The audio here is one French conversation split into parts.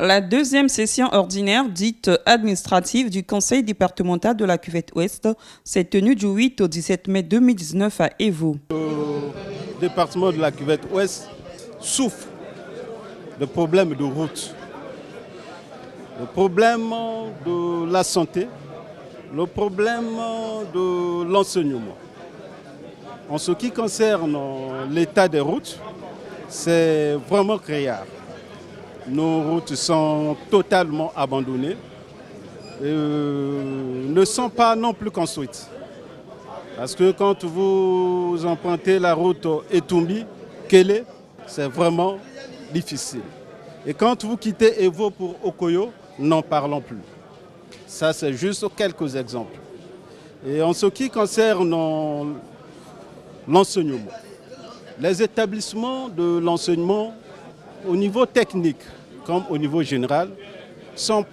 La deuxième session ordinaire, dite administrative, du Conseil départemental de la Cuvette-Ouest s'est tenue du 8 au 17 mai 2019 à Évaux. Le département de la Cuvette-Ouest souffre de problèmes de route, le problème de la santé, le problème de l'enseignement. En ce qui concerne l'état des routes, c'est vraiment criard. Nos routes sont totalement abandonnées, ne sont pas non plus construites. Parce que quand vous empruntez la route Etumbi-Kélé, c'est vraiment difficile. Et quand vous quittez Évaux pour Okoyo, n'en parlons plus. Ça, c'est juste quelques exemples. Et en ce qui concerne l'enseignement, les établissements de l'enseignement au niveau technique comme au niveau général sont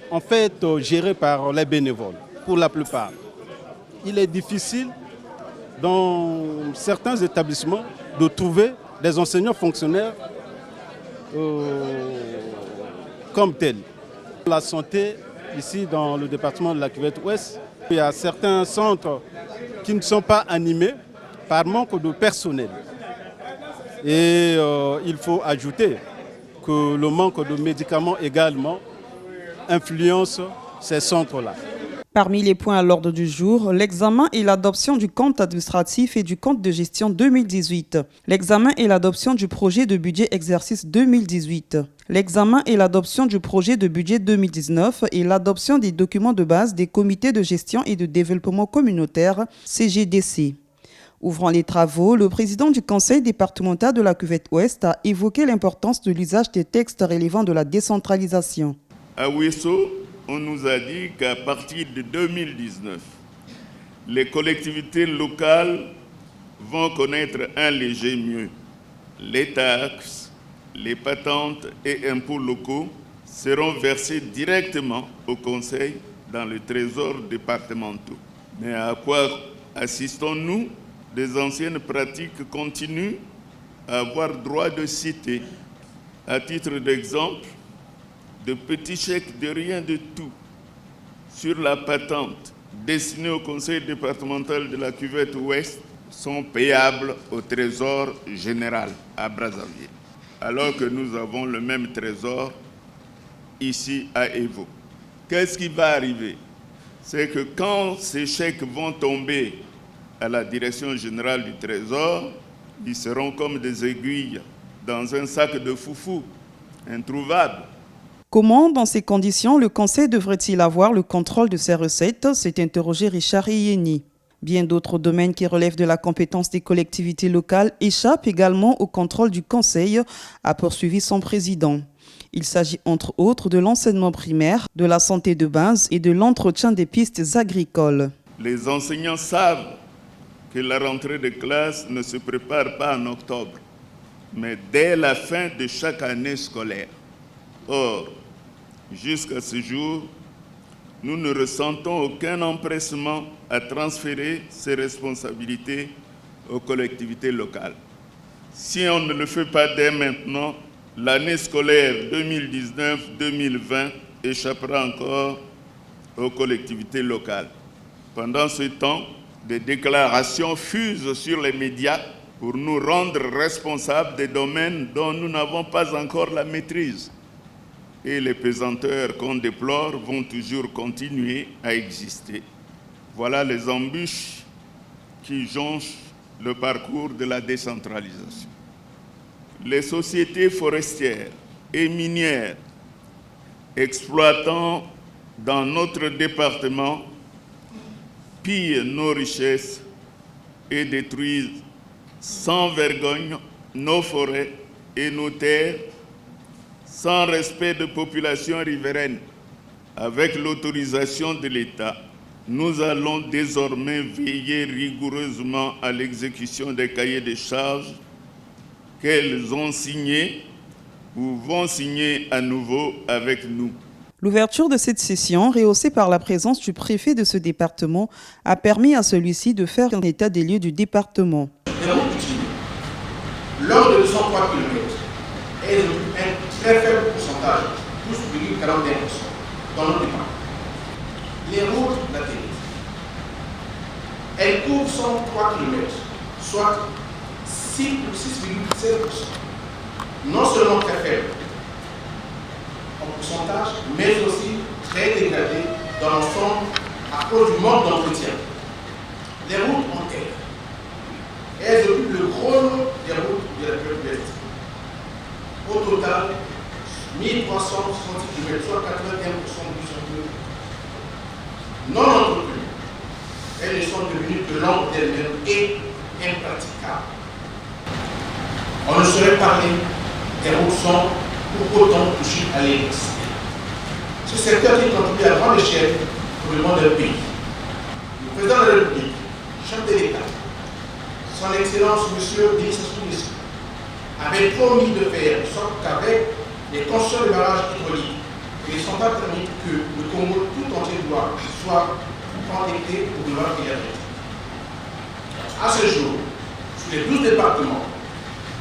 en fait gérés par les bénévoles pour la plupart. Il est difficile dans certains établissements de trouver des enseignants fonctionnaires comme tels. La santé, ici dans le département de la Cuvette-Ouest, il y a certains centres qui ne sont pas animés par manque de personnel. Et il faut ajouter que le manque de médicaments également influence ces centres-là. Parmi les points à l'ordre du jour, l'examen et l'adoption du compte administratif et du compte de gestion 2018. L'examen et l'adoption du projet de budget exercice 2018. L'examen et l'adoption du projet de budget 2019 et l'adoption des documents de base des comités de gestion et de développement communautaire CGDC. Ouvrant les travaux, le président du conseil départemental de la Cuvette-Ouest a évoqué l'importance de l'usage des textes relevant de la décentralisation. À Ouesso, on nous a dit qu'à partir de 2019, les collectivités locales vont connaître un léger mieux. Les taxes, les patentes et impôts locaux seront versés directement au conseil dans le trésor départemental. Mais à quoi assistons-nous? Des anciennes pratiques continuent à avoir droit de citer. À titre d'exemple, de petits chèques de rien de tout sur la patente destinés au conseil départemental de la Cuvette-Ouest sont payables au trésor général à Brazzaville, alors que nous avons le même trésor ici à Évaux. Qu'est-ce qui va arriver? C'est que quand ces chèques vont tomber à la direction générale du Trésor, ils seront comme des aiguilles dans un sac de foufou, introuvables. Comment, dans ces conditions, le Conseil devrait-il avoir le contrôle de ses recettes? S'est interrogé Richard Yéni. Bien d'autres domaines qui relèvent de la compétence des collectivités locales échappent également au contrôle du Conseil, a poursuivi son président. Il s'agit entre autres de l'enseignement primaire, de la santé de base et de l'entretien des pistes agricoles. Les enseignants savent que la rentrée de classe ne se prépare pas en octobre, mais dès la fin de chaque année scolaire. Or, jusqu'à ce jour, nous ne ressentons aucun empressement à transférer ces responsabilités aux collectivités locales. Si on ne le fait pas dès maintenant, l'année scolaire 2019-2020 échappera encore aux collectivités locales. Pendant ce temps, des déclarations fusent sur les médias pour nous rendre responsables des domaines dont nous n'avons pas encore la maîtrise. Et les pesanteurs qu'on déplore vont toujours continuer à exister. Voilà les embûches qui jonchent le parcours de la décentralisation. Les sociétés forestières et minières exploitant dans notre département pillent nos richesses et détruisent sans vergogne nos forêts et nos terres, sans respect de populations riveraines. Avec l'autorisation de l'État, nous allons désormais veiller rigoureusement à l'exécution des cahiers de charges qu'elles ont signés ou vont signer à nouveau avec nous. L'ouverture de cette session, rehaussée par la présence du préfet de ce département, a permis à celui-ci de faire un état des lieux du département. Lors de 203 km, est un très faible pourcentage dans notre département. Les routes latérales, elles couvrent 103 km, soit 6,7%. Non seulement très faible en pourcentage, mais aussi très dégradé dans l'ensemble à cause du manque d'entretien. Les routes en terre, elles occupent le gros lot des routes de la période ouest. Au total, 1360 km, soit 81% du championnat. Non entretenues, elles sont devenues de longues d'elles-mêmes et impraticables. On ne saurait parler des routes sont pour autant touchées à l'électricité. Ce secteur qui contribue à grande échelle au développement d'un pays. Le président de la République, chef de l'État, son Excellence M. Denis Sassou Nguesso, avait promis de faire en sorte qu'avec les constructions de barrages hydrauliques et les centrales thermiques, que le Congo tout entier doit soit connecté au développement énergétique. À ce jour, sur les 12 départements,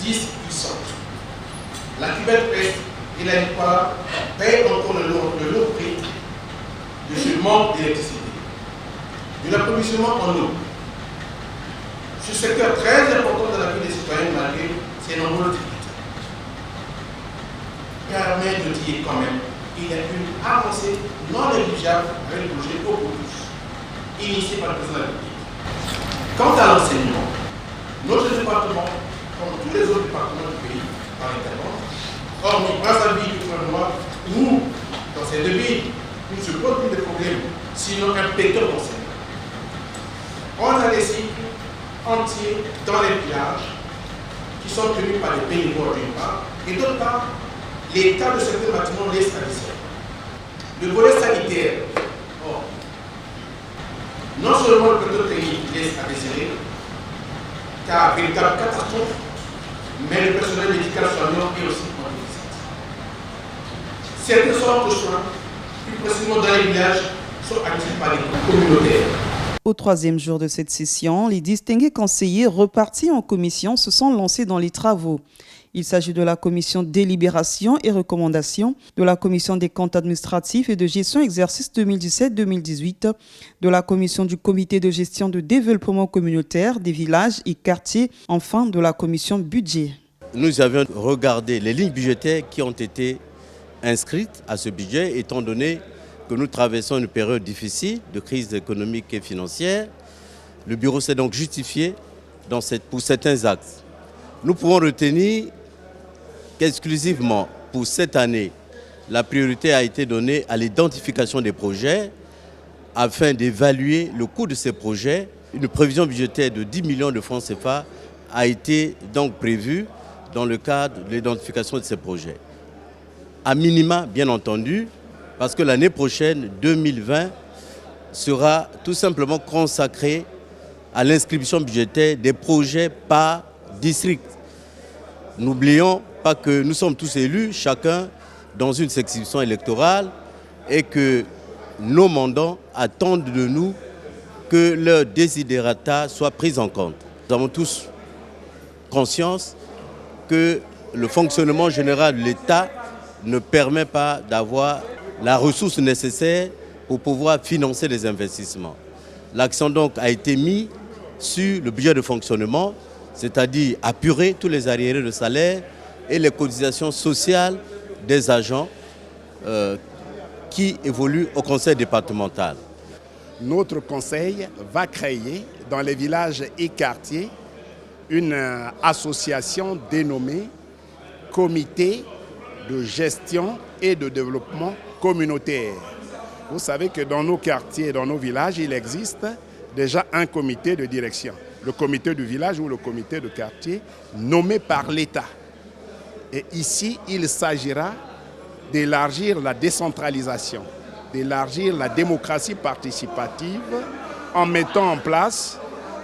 10 puissants, la cuvette Ouest et la Nicola payent encore le lourd prix de ce manque d'électricité, de l'approvisionnement en eau. Ce secteur très important de la vie des citoyens, malgré ses nombreuses difficultés, permet de dire quand même qu'il y a une avancée non négligeable avec le projet Eau pour tous, initié par le président de la République. Quant à l'enseignement, notre département, comme tous les autres départements du pays, par intervalle, hormis Brazzaville et Noir, où, dans ces deux villes, il ne se pose plus de problèmes, sinon un péteur d'enseignement. On a des cycles entiers dans les villages qui sont tenus par les bénévoles d'une part, et d'autre part, l'état de certains bâtiments laisse à désirer. Le volet sanitaire, non seulement le plateau technique laisse à désirer, car véritable catastrophe, mais le personnel médical soignant est aussi en déficit. Certaines sortes de soins, plus précisément dans les villages, sont actifs par les communautaires. Au troisième jour de cette session, les distingués conseillers repartis en commission se sont lancés dans les travaux. Il s'agit de la commission délibération et recommandation, de la commission des comptes administratifs et de gestion exercice 2017-2018, de la commission du comité de gestion de développement communautaire des villages et quartiers, enfin de la commission budget. Nous avions regardé les lignes budgétaires qui ont été inscrites à ce budget, étant donné que nous traversons une période difficile de crise économique et financière. Le bureau s'est donc justifié pour certains axes. Nous pouvons retenir qu'exclusivement pour cette année, la priorité a été donnée à l'identification des projets afin d'évaluer le coût de ces projets. Une prévision budgétaire de 10 millions de francs CFA a été donc prévue dans le cadre de l'identification de ces projets. À minima, bien entendu, parce que l'année prochaine, 2020, sera tout simplement consacrée à l'inscription budgétaire des projets par district. N'oublions pas que nous sommes tous élus, chacun dans une circonscription électorale, et que nos mandants attendent de nous que leurs desiderata soient pris en compte. Nous avons tous conscience que le fonctionnement général de l'État ne permet pas d'avoir la ressource nécessaire pour pouvoir financer les investissements. L'accent donc a été mis sur le budget de fonctionnement, c'est-à-dire apurer tous les arriérés de salaire et les cotisations sociales des agents qui évoluent au conseil départemental. Notre conseil va créer dans les villages et quartiers une association dénommée Comité de gestion et de développement communautaire. Vous savez que dans nos quartiers, dans nos villages, il existe déjà un comité de direction. Le comité du village ou le comité de quartier nommé par l'État. Et ici, il s'agira d'élargir la décentralisation, d'élargir la démocratie participative en mettant en place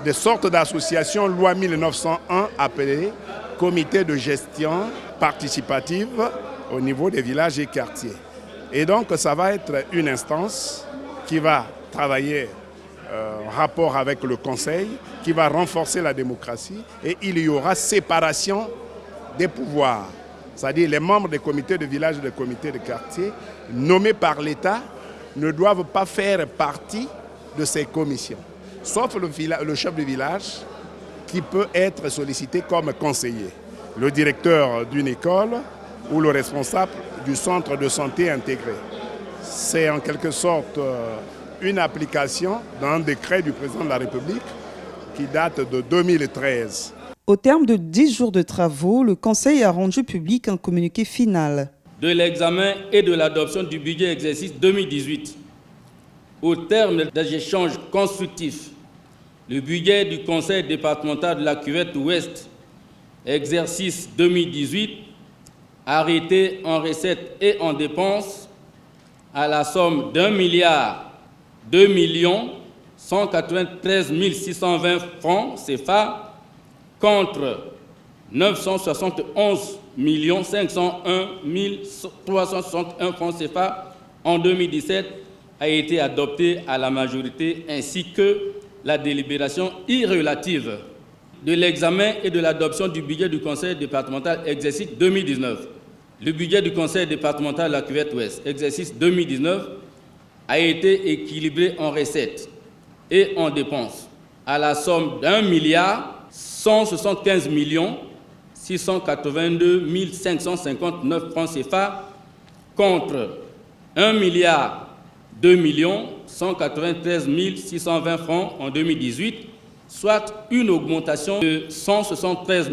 des sortes d'associations loi 1901 appelées comité de gestion participative au niveau des villages et quartiers. Et donc, ça va être une instance qui va travailler en rapport avec le Conseil, qui va renforcer la démocratie et il y aura séparation des pouvoirs. c'est-à-dire les membres des comités de village et des comités de quartier, nommés par l'État, ne doivent pas faire partie de ces commissions, sauf le chef de village qui peut être sollicité comme conseiller, le directeur d'une école ou le responsable du centre de santé intégré. C'est en quelque sorte une application d'un décret du président de la République qui date de 2013. Au terme de 10 jours de travaux, le Conseil a rendu public un communiqué final. De l'examen et de l'adoption du budget exercice 2018. Au terme des échanges constructifs, le budget du Conseil départemental de la Cuvette Ouest, exercice 2018, arrêté en recettes et en dépenses à la somme d'1,2 193 620 francs CFA contre 971 501 361 francs CFA en 2017 a été adopté à la majorité ainsi que la délibération irrelative de l'examen et de l'adoption du budget du Conseil départemental exercice 2019. Le budget du Conseil départemental de la Cuvette Ouest, exercice 2019, a été équilibré en recettes et en dépenses à la somme d'1,175 682 559 francs CFA contre 1,2 193 620 francs en 2018, soit une augmentation de 173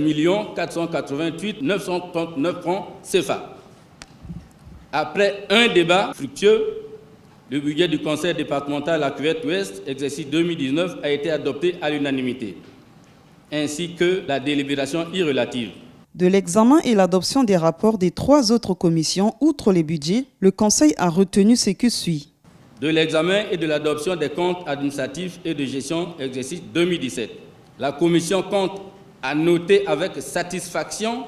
488 939 francs CFA. Après un débat fructueux, le budget du Conseil départemental de la Cuvette Ouest, exercice 2019, a été adopté à l'unanimité, ainsi que la délibération irrelative. De l'examen et l'adoption des rapports des 3 autres commissions, outre les budgets, le Conseil a retenu ce que suit. De l'examen et de l'adoption des comptes administratifs et de gestion exercice 2017. La Commission compte à noter avec satisfaction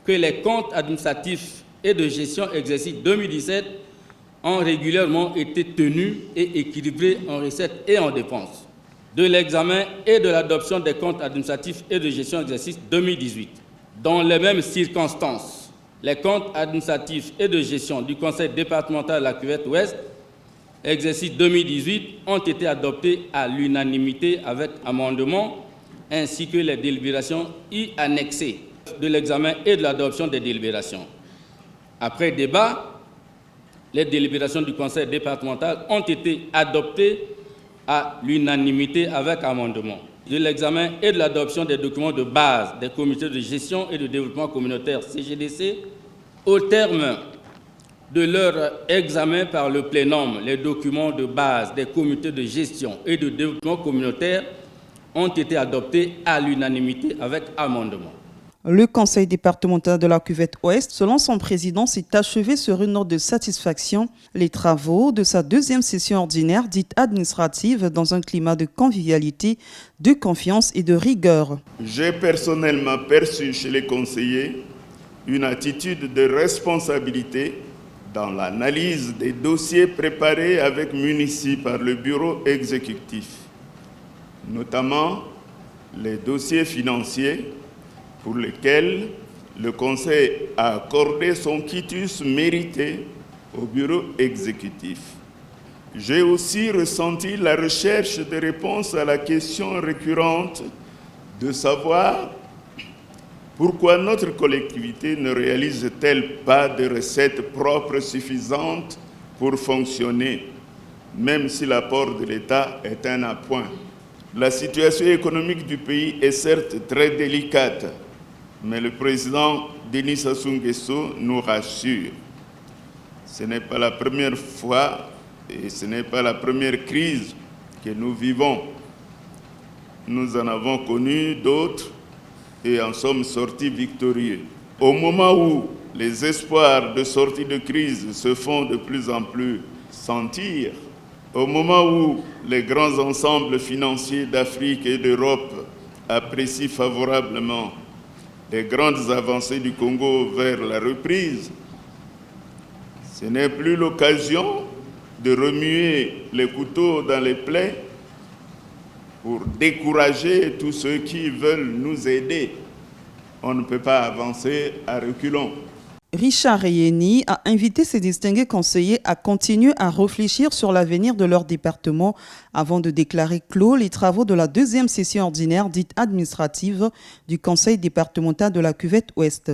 que les comptes administratifs et de gestion exercice 2017 ont régulièrement été tenus et équilibrés en recettes et en dépenses. De l'examen et de l'adoption des comptes administratifs et de gestion exercice 2018. Dans les mêmes circonstances, les comptes administratifs et de gestion du Conseil départemental de la Cuvette Ouest, exercice 2018, ont été adoptés à l'unanimité avec amendement, ainsi que les délibérations y annexées de l'examen et de l'adoption des délibérations. Après débat, les délibérations du Conseil départemental ont été adoptées à l'unanimité avec amendement. De l'examen et de l'adoption des documents de base des comités de gestion et de développement communautaire CGDC, au terme de leur examen par le plénum, les documents de base des comités de gestion et de développement communautaire ont été adoptés à l'unanimité avec amendement. Le Conseil départemental de la Cuvette Ouest, selon son président, s'est achevé sur une note de satisfaction les travaux de sa 2e session ordinaire dite administrative dans un climat de convivialité, de confiance et de rigueur. J'ai personnellement perçu chez les conseillers une attitude de responsabilité dans l'analyse des dossiers préparés avec munitie par le bureau exécutif, notamment les dossiers financiers pour lesquels le Conseil a accordé son quitus mérité au bureau exécutif. J'ai aussi ressenti la recherche de réponses à la question récurrente de savoir pourquoi notre collectivité ne réalise-t-elle pas de recettes propres suffisantes pour fonctionner, même si l'apport de l'État est un appoint. La situation économique du pays est certes très délicate, mais le président Denis Sassou Nguesso nous rassure. Ce n'est pas la première fois et ce n'est pas la première crise que nous vivons. Nous en avons connu d'autres et en sommes sortis victorieux. Au moment où les espoirs de sortie de crise se font de plus en plus sentir, au moment où les grands ensembles financiers d'Afrique et d'Europe apprécient favorablement les grandes avancées du Congo vers la reprise, ce n'est plus l'occasion de remuer les couteaux dans les plaies pour décourager tous ceux qui veulent nous aider. On ne peut pas avancer à reculons. Richard Reyeni a invité ses distingués conseillers à continuer à réfléchir sur l'avenir de leur département avant de déclarer clos les travaux de la deuxième session ordinaire dite administrative du Conseil départemental de la Cuvette Ouest.